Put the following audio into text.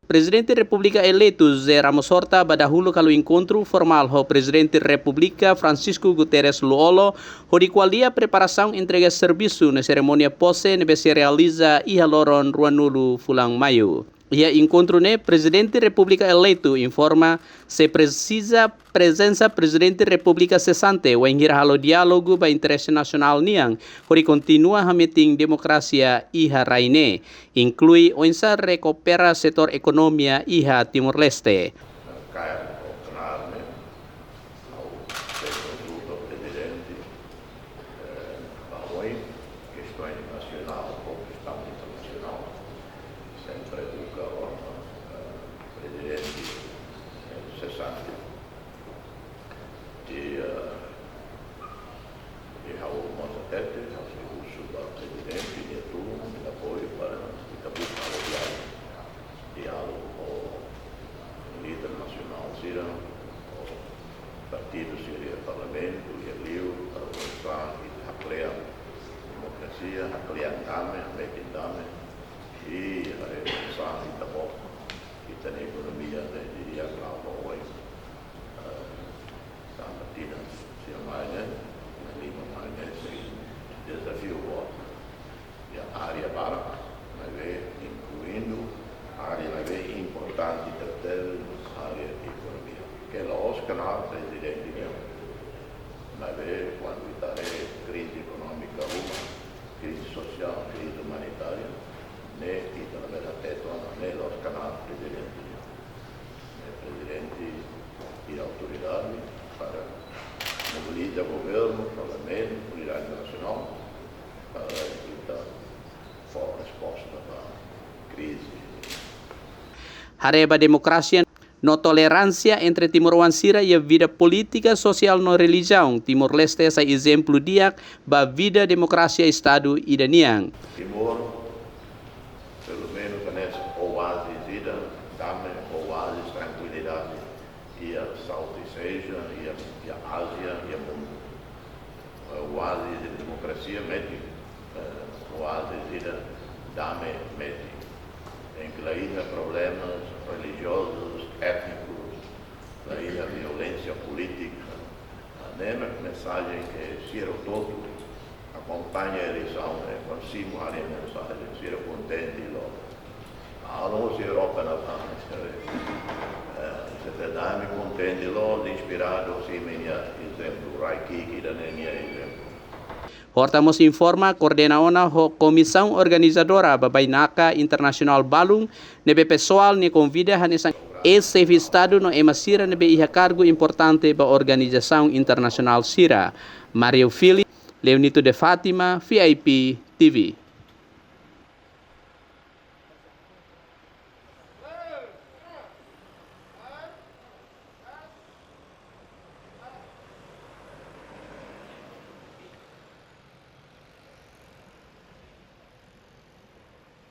Presidente República eleito José Ramos Horta badahulu kalau encontro formal ho Presidente República Francisco Guterres Luolo ho di qualia preparação entrega serviço na cerimônia posse nebe se realiza iha loron Ruanulu Fulang Maio. Ia encontro ne Presidente República eleito informa se precisa presença Presidente República cessante o enhir halo diálogo ba interesse nacional niang hori continua hameting demokrasia iha raine inclui onsa recupera setor ekonomia iha Timor Leste. Partido seria parlamento, e liu, avançar e haclear democracia, haclear dame, mekin dame, e avançar e tabok, e a economia da diria global hoje. Sa partida se amanhã, na lima amanhã, se desafio o e a área barak, mas incluindo a área importante da área economia. Que é os canais presidente mas quando está crise econômica crise social, crise humanitária né e também até né os canais presidente e autoridade para mobilizar o governo, parlamento, unidade nacional para dar forte resposta para a crise. Hareba demokrasia no tolerância entre Timor-Wansira e a vida política social no religião. Timor-Leste é exemplo dia ba vida democracia Estado idaniang. Timor, pelo menos nesse oásis ida, dame oásis tranquilidade e a Southeast Asia e a Ásia e a mundo. Oásis de democracia meti, oásis ida dame meti. Em que lá há problemas religiosos, étnicos, daí a violência política. A mensagem que Ciro todo acompanha a eleição, consigo a mensagem, Ciro contente logo. A nossa Europa na se verdade contente logo, inspirado, se exemplo, Raiki, que da minha exemplo. Hortamos informa coordenaona ho Comissão Organizadora Babainaka Internacional Balung nebe pessoal ne convida hanesang ex-chefe Estado no emasira nebe iha cargo importante ba Organização Internacional Sira. Mario Fili, Leonito de Fátima, VIP TV.